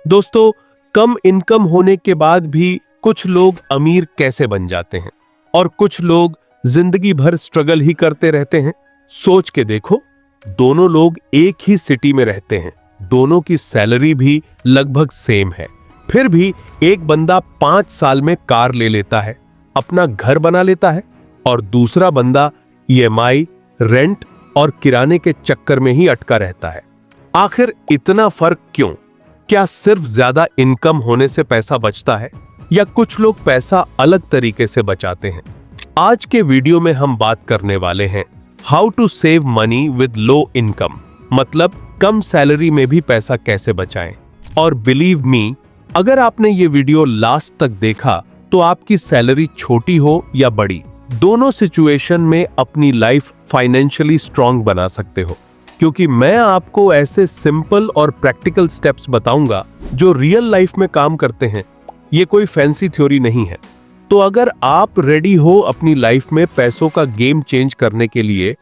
दोस्तों, कम इनकम होने के बाद भी कुछ लोग अमीर कैसे बन जाते हैं और कुछ लोग जिंदगी भर स्ट्रगल ही करते रहते हैं। सोच के देखो, दोनों लोग एक ही सिटी में रहते हैं, दोनों की सैलरी भी लगभग सेम है, फिर भी एक बंदा 5 साल में कार ले लेता है, अपना घर बना लेता है, और दूसरा बंदा ईएमआई, रेंट और किराने के चक्कर में ही अटका रहता है। आखिर इतना फर्क क्यों? क्या सिर्फ ज्यादा इनकम होने से पैसा बचता है या कुछ लोग पैसा अलग तरीके से बचाते हैं? आज के वीडियो में हम बात करने वाले हैं how to save money with low income, मतलब कम सैलरी में भी पैसा कैसे बचाएं। और बिलीव मी, अगर आपने ये वीडियो लास्ट तक देखा तो आपकी सैलरी छोटी हो या बड़ी, दोनों सिचुएशन में अपनी लाइफ फाइनेंशियली स्ट्रांग बना सकते हो, क्योंकि मैं आपको ऐसे सिंपल और प्रैक्टिकल स्टेप्स बताऊंगा जो रियल लाइफ में काम करते हैं। ये कोई फैंसी थ्योरी नहीं है। तो अगर आप रेडी हो अपनी लाइफ में पैसों का गेम चेंज करने के लिए,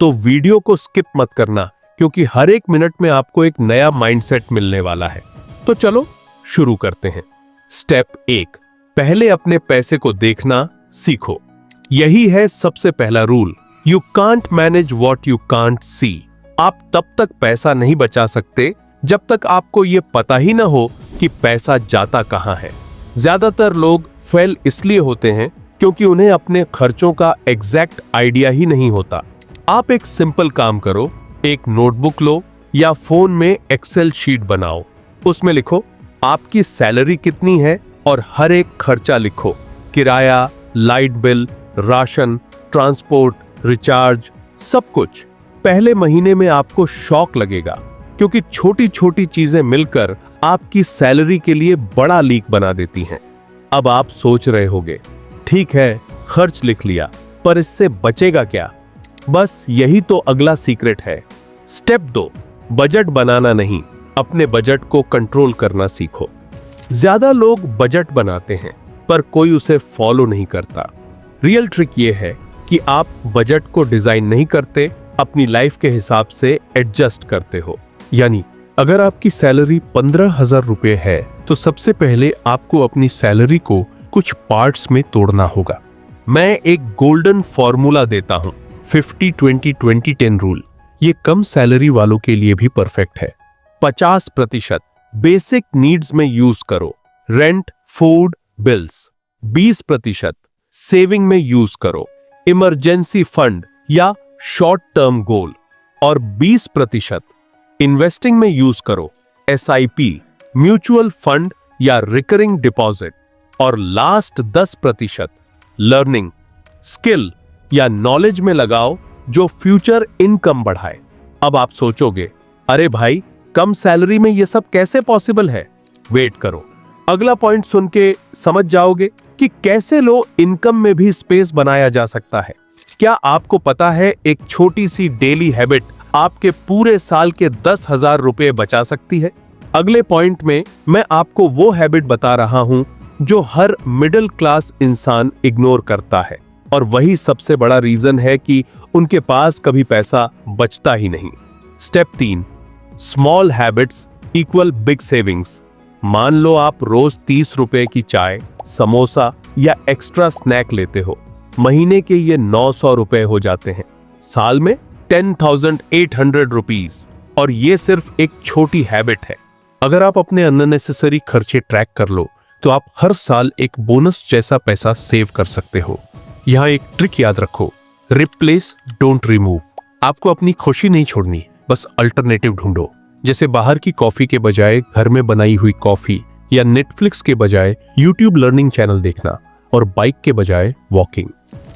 तो वीडियो को स्किप मत करना, क्योंकि हर एक मिनट में आपको एक नया माइंडसेट मिलने वाला है। तो चलो शुरू करते हैं। स्टेप 1, पहले अपने पैसे को देखना सीखो। यही है सबसे पहला rule, you can't manage what you can't see. आप तब तक पैसा नहीं बचा सकते जब तक आपको यह पता ही ना हो कि पैसा जाता कहां है। ज्यादातर लोग फेल इसलिए होते हैं क्योंकि उन्हें अपने खर्चों का एग्जैक्ट आइडिया ही नहीं होता। आप एक सिंपल काम करो, एक नोटबुक लो या फोन में एक्सेल शीट बनाओ। उसमें लिखो आपकी सैलरी कितनी है और हर एक खर्चा लिखो, किराया, light bill, ration, transport, recharge, सब कुछ। पहले महीने में आपको शॉक लगेगा, क्योंकि छोटी छोटी चीजें मिलकर आपकी सैलरी के लिए बड़ा लीक बना देती हैं। अब आप सोच रहे होंगे, ठीक है खर्च लिख लिया, पर इससे बचेगा क्या? बस यही तो अगला सीक्रेट है। स्टेप 2, बजट बनाना नहीं, अपने बजट को कंट्रोल करना सीखो। ज्यादा लोग बजट बनाते हैं पर कोई उसे फॉलो नहीं करता। रियल ट्रिक ये है कि आप बजट को डिजाइन नहीं करते, अपनी लाइफ के हिसाब से एडजस्ट करते हो। यानी अगर आपकी सैलरी 15,000 रुपए है तो सबसे पहले आपको अपनी सैलरी को कुछ पार्ट्स में तोड़ना होगा। मैं एक गोल्डन फॉर्मूला देता हूं, 50-20-20-10 रूल। ये कम सैलरी वालों के लिए भी परफेक्ट है। 50% बेसिक नीड्स में यूज करो, रेंट, फूड, बिल्स। 20% सेविंग में यूज करो, इमरजेंसी फंड या शॉर्ट टर्म गोल। और 20% इन्वेस्टिंग में यूज करो, एसआईपी, म्यूचुअल फंड या रिकरिंग डिपॉजिट। और लास्ट 10% लर्निंग, स्किल या नॉलेज में लगाओ जो फ्यूचर इनकम बढ़ाए। अब आप सोचोगे, अरे भाई कम सैलरी में ये सब कैसे पॉसिबल है? वेट करो, अगला पॉइंट सुन के समझ जाओगे कि कैसे लो इनकम में भी स्पेस बनाया जा सकता है। क्या आपको पता है एक छोटी सी डेली हैबिट आपके पूरे साल के 10,000 रुपए बचा सकती है? अगले पॉइंट में मैं आपको वो हैबिट बता रहा हूं जो हर मिडिल क्लास इंसान इग्नोर करता है, और वही सबसे बड़ा रीजन है कि उनके पास कभी पैसा बचता ही नहीं। Step 3, small habits equal big savings. मान लो आप रोज 30 रुपए की चाय, समोसा या एक्स्ट्रा स्नैक लेते हो। महीने के ये 900 रुपए हो जाते हैं, साल में 10,800 रुपीज। और ये सिर्फ एक छोटी हैबिट है। अगर आप अपने अननेसेसरी खर्चे ट्रैक कर लो तो आप हर साल एक बोनस जैसा पैसा सेव कर सकते हो। यहाँ एक ट्रिक याद रखो, रिप्लेस डोंट रिमूव। आपको अपनी खुशी नहीं छोड़नी, बस अल्टरनेटिव ढूंढो। जैसे बाहर की कॉफी के बजाय घर में बनाई हुई कॉफी, या नेटफ्लिक्स के बजाय यूट्यूब लर्निंग चैनल देखना, और बाइक के बजाय वॉकिंग।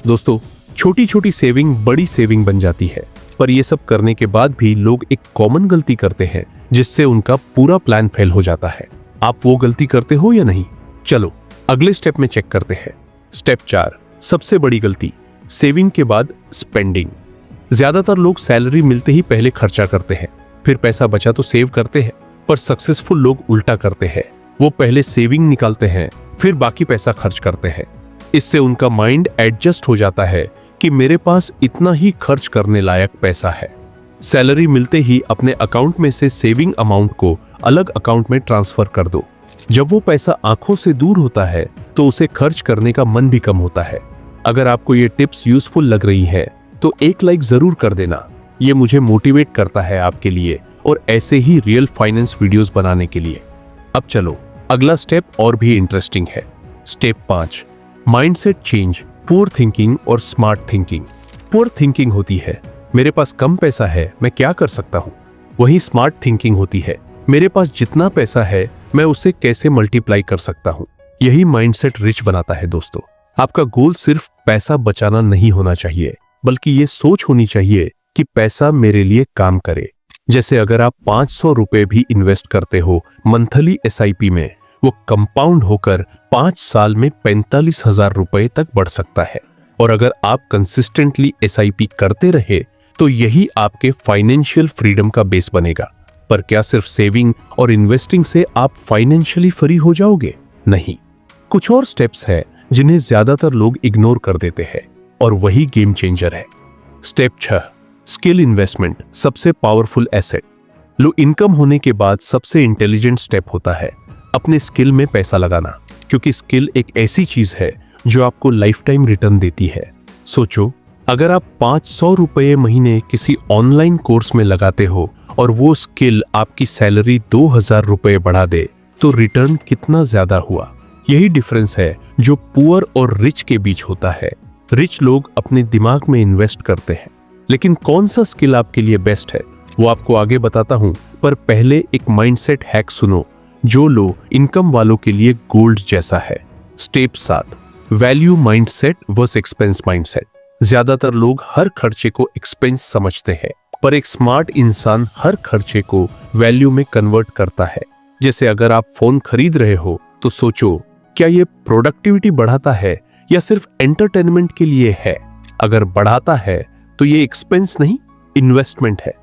दोस्तों, छोटी छोटी सेविंग बड़ी सेविंग बन जाती है। पर ये सब करने के बाद भी लोग एक कॉमन गलती करते हैं जिससे उनका पूरा प्लान फेल हो जाता है। आप वो गलती करते हो या नहीं? चलो अगले स्टेप में चेक करते हैं। स्टेप 4, सबसे बड़ी गलती, सेविंग के बाद स्पेंडिंग। ज्यादातर लोग सैलरी मिलते ही पहले खर्चा करते हैं, फिर पैसा बचा तो सेव करते हैं। पर सक्सेसफुल लोग उल्टा करते हैं, वो पहले सेविंग निकालते हैं, फिर बाकी पैसा खर्च करते हैं। इससे उनका माइंड एडजस्ट हो जाता है कि मेरे पास इतना ही खर्च करने लायक पैसा है। सैलरी मिलते ही अपने अकाउंट में से सेविंग अमाउंट को अलग अकाउंट में ट्रांसफर कर दो। जब वो पैसा आंखों से दूर होता है तो उसे खर्च करने का मन भी कम होता है। अगर आपको ये टिप्स यूजफुल लग रही हैं तो एक लाइक जरूर कर देना। ये मुझे मोटिवेट करता है आपके लिए और ऐसे ही रियल फाइनेंस वीडियोस बनाने के लिए। अब चलो, अगला स्टेप और भी इंटरेस्टिंग है। Step 5, mindset change, poor thinking और स्मार्ट थिंकिंग। पुअर थिंकिंग होती है मेरे पास कम पैसा है, मैं क्या कर सकता हूँ। वही स्मार्ट थिंकिंग होती है मेरे पास जितना पैसा है मैं उसे कैसे मल्टीप्लाई कर सकता हूँ। यही माइंडसेट रिच बनाता है दोस्तों। आपका गोल सिर्फ पैसा बचाना नहीं होना चाहिए, बल्कि ये सोच होनी चाहिए कि पैसा मेरे लिए काम करे। जैसे अगर आप 500 रुपए भी इन्वेस्ट करते हो मंथली SIP में, वो कंपाउंड होकर 5 साल में 45,000 रुपए तक बढ़ सकता है। और अगर आप कंसिस्टेंटली SIP करते रहे तो यही आपके फाइनेंशियल फ्रीडम का बेस बनेगा। पर क्या सिर्फ सेविंग और इन्वेस्टिंग से आप फाइनेंशियली फ्री हो जाओगे? नहीं, कुछ और स्टेप्स हैं जिन्हें ज्यादातर लोग इग्नोर कर देते हैं और वही गेम चेंजर है। स्टेप 6, स्किल इन्वेस्टमेंट, सबसे पावरफुल एसेट। लो इनकम होने के बाद सबसे इंटेलिजेंट स्टेप होता है अपने स्किल में पैसा लगाना, क्योंकि स्किल एक ऐसी चीज है जो आपको लाइफ टाइम रिटर्न देती है। सोचो, अगर आप 500 रुपये महीने किसी ऑनलाइन कोर्स में लगाते हो और वो स्किल आपकी सैलरी 2,000 रुपये बढ़ा दे तो रिटर्न कितना ज्यादा हुआ। यही डिफरेंस है जो पुअर और रिच के बीच होता है। रिच लोग अपने दिमाग में इन्वेस्ट करते हैं, लेकिन कौन सा स्किल आपके लिए बेस्ट है वो आपको आगे बताता हूं। पर पहले एक माइंडसेट हैक सुनो जो लो इनकम वालों के लिए गोल्ड जैसा है। Step 7, value mindset versus expense mindset. ज्यादातर लोग हर खर्चे को एक्सपेंस समझते हैं, पर एक स्मार्ट इंसान हर खर्चे को वैल्यू में कन्वर्ट करता है। जैसे अगर आप फोन खरीद रहे हो तो सोचो, क्या ये प्रोडक्टिविटी बढ़ाता है या सिर्फ एंटरटेनमेंट के लिए है? अगर बढ़ाता है तो ये एक्सपेंस नहीं, इन्वेस्टमेंट है।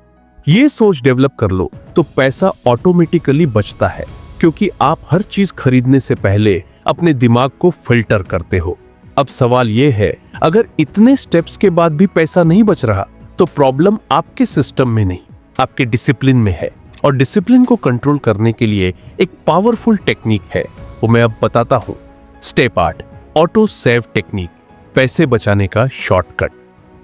ये सोच डेवलप कर लो तो पैसा ऑटोमेटिकली बचता है, क्योंकि आप हर चीज खरीदने से पहले अपने दिमाग को फिल्टर करते हो। अब सवाल यह है, अगर इतने स्टेप्स के बाद भी पैसा नहीं बच रहा तो प्रॉब्लम आपके सिस्टम में नहीं, आपके डिसिप्लिन में है। और डिसिप्लिन को कंट्रोल करने के लिए एक पावरफुल टेक्निक है, वो मैं अब बताता हूं। स्टेप 8, ऑटो सेव टेक्निक, पैसे बचाने का शॉर्टकट।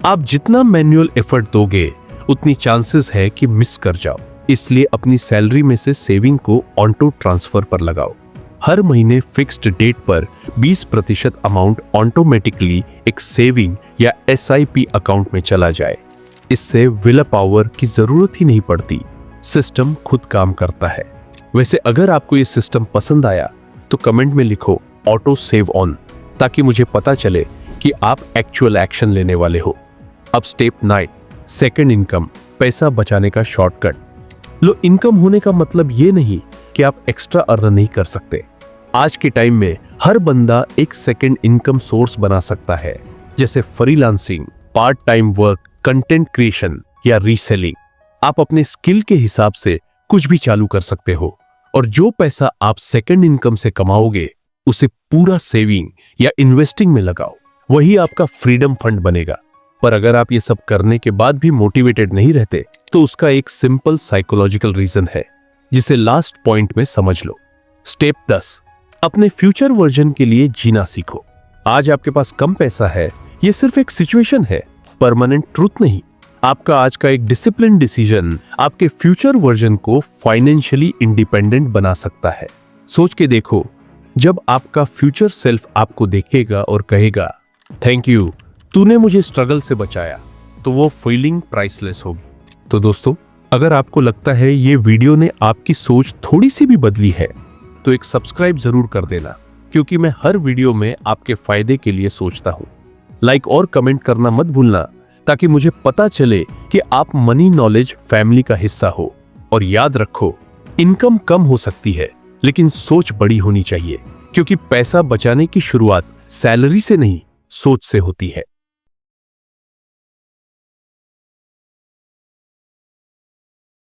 आप जितना मैन्युअल एफर्ट दोगे उतनी चांसेस है कि मिस कर जाओ। इसलिए अपनी सैलरी में से सेविंग को ऑटो ट्रांसफर पर लगाओ। हर महीने फिक्स्ड डेट पर 20% अमाउंट ऑटोमेटिकली एक सेविंग या SIP अकाउंट में चला जाए। इससे विल पावर की जरूरत ही नहीं पड़ती, सिस्टम खुद काम करता है। वैसे अगर आपको ये सिस्टम पसंद आया तो कमेंट में लिखो ऑटो सेव ऑन, ताकि मुझे पता चले कि आप एक्चुअल एक्शन लेने वाले हो। अब स्टेप 9, सेकंड इनकम, पैसा बचाने का शॉर्टकट। लो इनकम होने का मतलब ये नहीं कि आप एक्स्ट्रा अर्न नहीं कर सकते। आज के टाइम में हर बंदा एक सेकंड इनकम सोर्स बना सकता है, जैसे freelancing, part time work, content creation या रीसेलिंग। आप अपने स्किल के हिसाब से कुछ भी चालू कर सकते हो, और जो पैसा आप सेकंड इनकम से कमाओगे उसे पूरा सेविंग या इन्वेस्टिंग में लगाओ, वही आपका फ्रीडम फंड बनेगा। पर अगर आप ये सब करने के बाद भी मोटिवेटेड नहीं रहते तो उसका एक सिंपल साइकोलॉजिकल रीजन है, जिसे लास्ट पॉइंट में समझ लो। स्टेप 10, अपने फ्यूचर वर्जन के लिए जीना सीखो। आज आपके पास कम पैसा है, ये सिर्फ एक सिचुएशन है, परमानेंट ट्रूथ नहीं। आपका आज का एक डिसिप्लिन डिसीजन आपके फ्यूचर वर्जन को फाइनेंशियली इंडिपेंडेंट बना सकता है। सोच के देखो, जब आपका फ्यूचर सेल्फ आपको देखेगा और कहेगा थैंक यू, तूने मुझे स्ट्रगल से बचाया, तो वो फीलिंग प्राइसलेस होगी। तो दोस्तों, अगर आपको लगता है ये वीडियो ने आपकी सोच थोड़ी सी भी बदली है तो एक सब्सक्राइब जरूर कर देना, क्योंकि मैं हर वीडियो में आपके फायदे के लिए सोचता हूं। लाइक और कमेंट करना मत भूलना, ताकि मुझे पता चले कि आप मनी नॉलेज फैमिली का हिस्सा हो। और याद रखो, इनकम कम हो सकती है लेकिन सोच बड़ी होनी चाहिए, क्योंकि पैसा बचाने की शुरुआत सैलरी से नहीं, सोच से होती है।